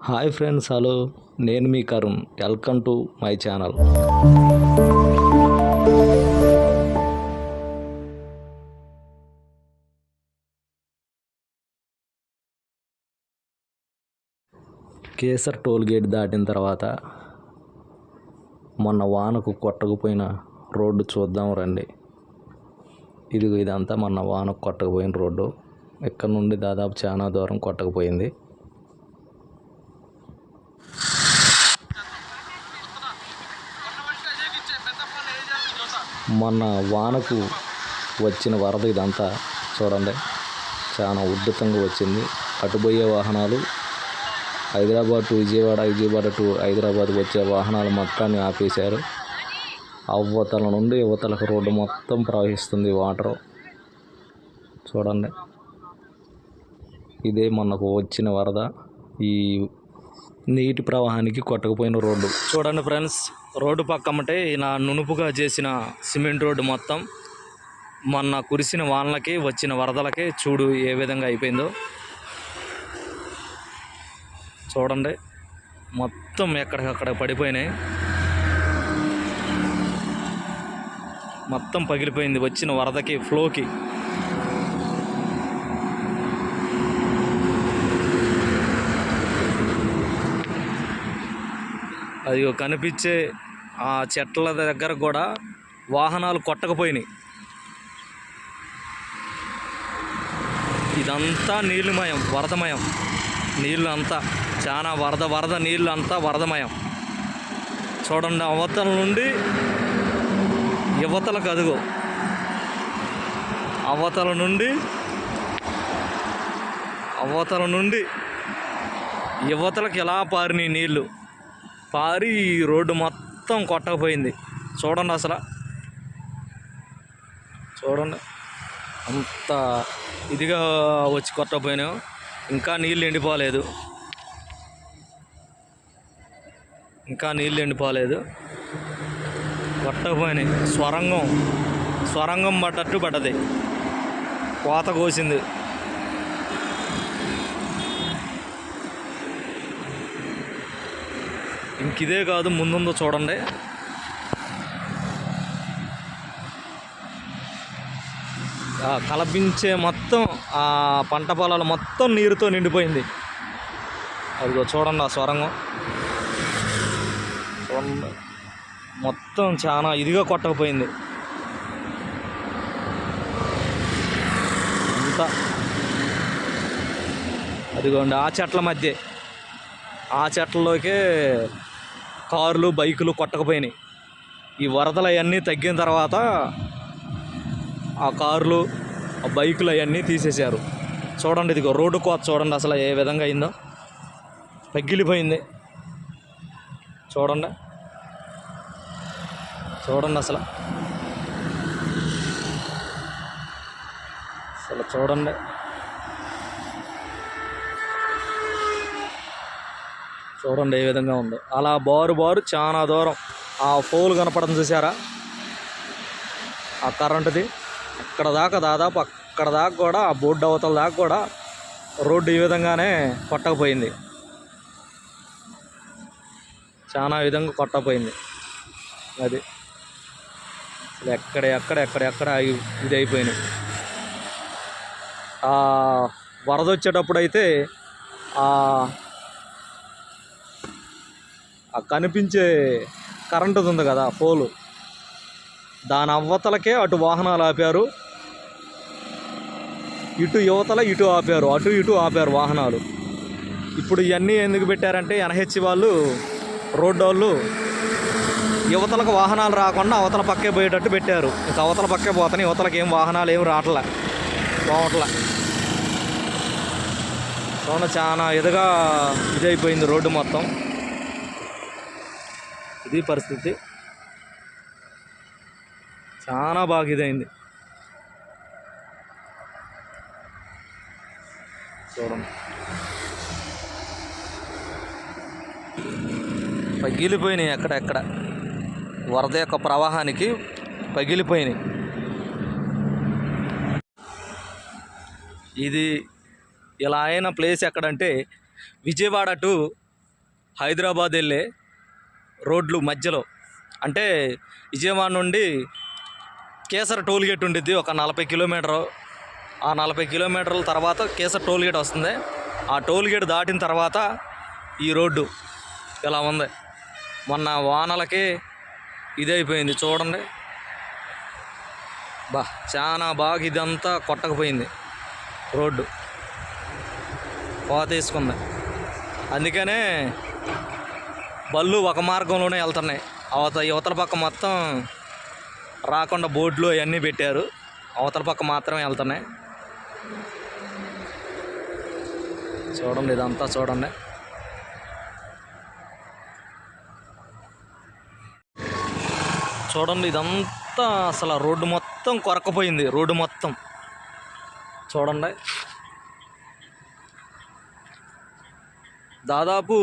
Hi friends, hello. నేను మీ Karun. Welcome to my channel. Kesar toll gate దాటిన తర్వాత మొన్న వానకు కొట్టకపోయిన రోడ్డు చూద్దాం రండి. ఇదంతా మొన్న వానకు కొట్టకపోయిన రోడ్డు. ఇక్కడ నుండి దాదాపు చాలా దూరం కొట్టకపోయింది. మొన్న వానకు వచ్చిన వరద ఇదంతా చూడండి, చాలా ఉధృతంగా వచ్చింది. అటుపోయే వాహనాలు హైదరాబాద్ టు విజయవాడ, విజయవాడ టు హైదరాబాద్ వచ్చే వాహనాలు మొత్తాన్ని ఆపేశారు. అవతల నుండి యువతలకు రోడ్డు మొత్తం ప్రవహిస్తుంది వాటరు. చూడండి, ఇదే మొన్నకు వచ్చిన వరద. ఈ నీటి ప్రవాహానికి కొట్టకపోయిన రోడ్డు చూడండి ఫ్రెండ్స్. రోడ్డు పక్కమ్మటే ఇలా నునుపుగా చేసిన సిమెంట్ రోడ్డు మొత్తం మొన్న కురిసిన వానలకి వచ్చిన వరదలకి చూడు ఏ విధంగా అయిపోయిందో. చూడండి, మొత్తం ఎక్కడికక్కడ పడిపోయినాయి, మొత్తం పగిలిపోయింది వచ్చిన వరదకి, ఫ్లోకి. అది కనిపించే ఆ చెట్ల దగ్గర కూడా వాహనాలు కొట్టకపోయినాయి. ఇదంతా నీళ్ళుమయం, వరదమయం. నీళ్ళు అంతా చాలా వరద నీళ్ళు అంతా వరదమయం. చూడండి, అవతల నుండి యువతలకు అదుగో, అవతల నుండి యువతలకు ఎలా పారినాయి నీళ్ళు, పారి రోడ్డు మొత్తం కొట్టకపోయింది. చూడండి, అసలు చూడండి అంత ఇదిగా వచ్చి కొట్టకపోయినావు. ఇంకా నీళ్ళు ఎండిపోలేదు, కొట్టకపోయినాయి. స్వరంగం పడ్డట్టు పడ్డది, కోత కోసింది. ఇంకిదే కాదు, ముందుందో చూడండి. కలపించే మొత్తం ఆ పంట పొలాలు మొత్తం నీరుతో నిండిపోయింది. అదిగో చూడండి, ఆ స్వరంగం చూడండి, మొత్తం చాలా ఇదిగా కొట్టకపోయింది అంతా. అదిగోండి, ఆ చెట్ల మధ్య, ఆ చెట్లలోకే కార్లు, బైకులు కొట్టకపోయినాయి. ఈ వరదలు అవన్నీ తగ్గిన తర్వాత ఆ కార్లు, ఆ బైకులు అవన్నీ తీసేశారు. చూడండి, ఇదిగో రోడ్డు కోత చూడండి అసలు ఏ విధంగా అయిందో, పగిలిపోయింది. చూడండి అసలు చూడండి. చూడండి ఏ విధంగా ఉందో. అలా బారు చాలా దూరం ఆ పోల్ కనపడడం చూసారా, ఆ కరెంటుది. అక్కడ దాకా, దాదాపు అక్కడ దాకా కూడా, ఆ బోర్డు అవతల దాకా కూడా రోడ్డు ఈ విధంగానే కొట్టకపోయింది. చాలా విధంగా కొట్టకపోయింది. అది ఎక్కడెక్కడ ఇది అయిపోయినాయి. వరద వచ్చేటప్పుడు అయితే ఆ కనిపించే కరెంటు ఉంది కదా, పోలు, దాని అవ్వతలకే అటు వాహనాలు ఆపారు, ఇటు యువతల ఇటు ఆపారు, అటు ఇటు ఆపారు వాహనాలు. ఇప్పుడు ఇవన్నీ ఎందుకు పెట్టారంటే ఎన్హెచ్ వాళ్ళు, రోడ్డు వాళ్ళు యువతలకు వాహనాలు రాకుండా అవతల పక్కే పోయేటట్టు పెట్టారు. ఇంకా అవతల పక్కే పోతాయి, యువతలకు ఏం వాహనాలు ఏం రావట్లే. చాలా ఎదుగా ఇదైపోయింది రోడ్డు మొత్తం. ఇది పరిస్థితి, చాలా బాగా ఇదైంది. చూడండి, పగిలిపోయినాయి ఎక్కడెక్కడ, వరద యొక్క ప్రవాహానికి పగిలిపోయినాయి. ఇది ఇలా అయిన ప్లేస్ ఎక్కడంటే విజయవాడ టు హైదరాబాద్ వెళ్ళే రోడ్లు మధ్యలో, అంటే విజయవాడ నుండి కేసర టోల్గేట్ ఉండిద్ది ఒక 40 కిలోమీటరు. ఆ 40 కిలోమీటర్ల తర్వాత కేసర టోల్గేట్ వస్తుంది. ఆ టోల్గేట్ దాటిన తర్వాత ఈ రోడ్డు ఇలా ఉంది. మొన్న వానలకి ఇదైపోయింది చూడండి. చాలా బాగా ఇదంతా కొట్టకపోయింది, రోడ్డు కోత వేసుకుంది. అందుకనే బళ్ళు ఒక మార్గంలోనే వెళ్తున్నాయి. యువతల పక్క మొత్తం రాకుండా బోర్డులు అవన్నీ పెట్టారు, అవతల పక్క మాత్రమే వెళ్తున్నాయి. చూడండి, ఇదంతా చూడండి. చూడండి, ఇదంతా అసలు రోడ్డు మొత్తం కొరకపోయింది. రోడ్డు మొత్తం చూడండి, దాదాపు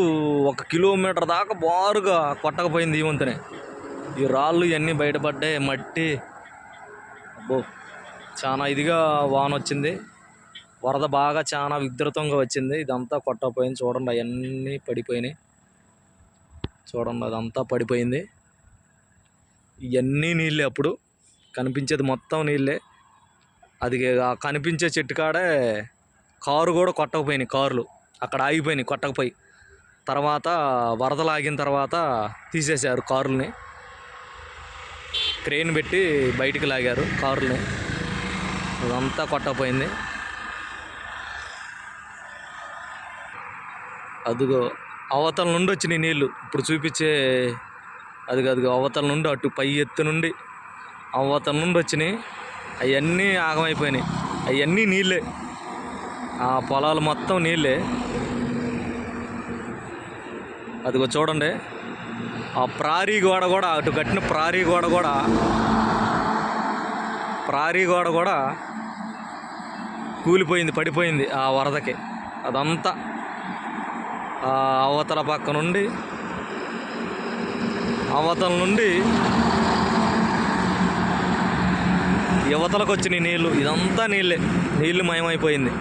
1 కిలోమీటర్ దాకా బారుగా కొట్టకపోయింది ఈ వంతునే. ఈ రాళ్ళు ఇవన్నీ బయటపడ్డాయి, మట్టి. అబ్బో, చాలా ఇదిగా వాన వచ్చింది. వరద బాగా చాలా విస్తృతంగా వచ్చింది. ఇదంతా కొట్టకపోయింది. చూడండి, అవన్నీ పడిపోయినాయి. చూడండి, అదంతా పడిపోయింది. ఇవన్నీ నీళ్ళే, అప్పుడు కనిపించేది మొత్తం నీళ్ళే. అది కనిపించే చెట్టు కాడే కారు కూడా కొట్టకపోయినాయి. కార్లు అక్కడ ఆగిపోయినాయి కొట్టకపోయి. తర్వాత వరదలు ఆగిన తర్వాత తీసేశారు కారుల్ని, క్రెయిన్ పెట్టి బయటికి లాగారు కారుల్ని. అదంతా కొట్టకపోయింది. అదిగో అవతల నుండి వచ్చినాయి నీళ్ళు. ఇప్పుడు చూపించే అదిగో అవతల నుండి, అటు పై ఎత్తు నుండి అవతల నుండి వచ్చినాయి. అవన్నీ ఆగమైపోయినాయి. అవన్నీ నీళ్ళే, ఆ పొలాలు మొత్తం నీళ్ళే. అదిగో చూడండి, ఆ ప్రారీ గోడ కూడా, అటు కట్టిన ప్రారీ గోడ కూడా కూలిపోయింది, పడిపోయింది ఆ వరదకి. అదంతా అవతల పక్క నుండి, అవతల నుండి యువతలకు వచ్చిన నీళ్ళు. ఇదంతా నీళ్ళు మయమైపోయింది.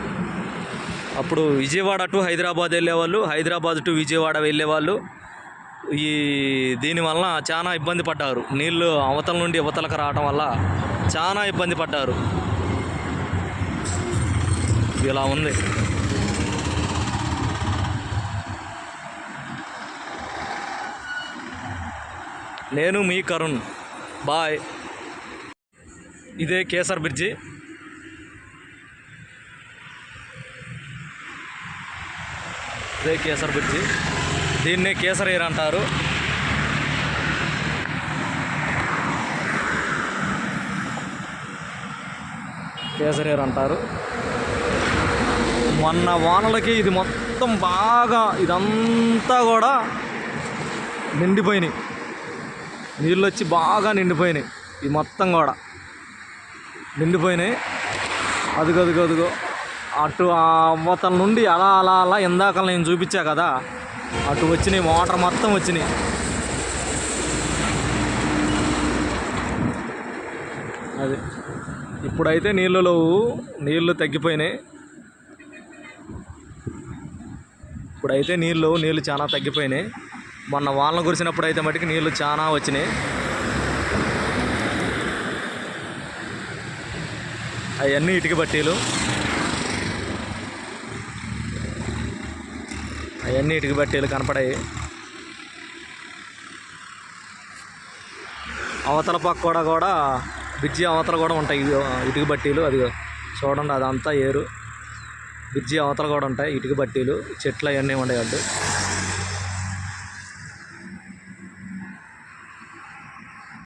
అప్పుడు విజయవాడ టు హైదరాబాద్ వెళ్ళేవాళ్ళు, హైదరాబాద్ టు విజయవాడ వెళ్ళేవాళ్ళు దీనివల్ల చాలా ఇబ్బంది పడ్డారు. నీళ్ళు అవతల నుండి యువతలకు రావటం వల్ల చాలా ఇబ్బంది పడ్డారు. ఇలా ఉంది. నేను మీ కరుణ్, బాయ్. ఇదే కేసర్ బ్రిడ్జి. ఇదే కేసర్ బ్రిడ్జి. దీన్నే కేసర్ ఎయిర్ అంటారు. కేసర్ ఎయిర్ అంటారు. మొన్న వానలకి ఇది మొత్తం బాగా, ఇదంతా కూడా నిండిపోయినాయి. నీళ్ళు వచ్చి బాగా నిండిపోయినాయి. ఈ మొత్తం కూడా నిండిపోయినాయి. అదిగో అటు ఆ అవతల నుండి అలా ఇందాక నేను చూపించా కదా, అటు వచ్చినాయి. వాటర్ మొత్తం వచ్చినాయి. అది ఇప్పుడైతే నీళ్ళు తగ్గిపోయినాయి. ఇప్పుడైతే నీళ్ళు చాలా తగ్గిపోయినాయి. మొన్న వానలు కురిసినప్పుడు అయితే మటుకు నీళ్ళు చాలా వచ్చినాయి. అవన్నీ ఇటుక బట్టీలు, కనపడాయి. అవతల పక్క కూడా బ్రిడ్జి అవతల కూడా ఉంటాయి ఇటుక బట్టీలు. అది చూడండి, అదంతా ఏరు. బ్రిడ్జి అవతల కూడా ఉంటాయి ఇటుక బట్టీలు, చెట్లు అవన్నీ ఉండేవి.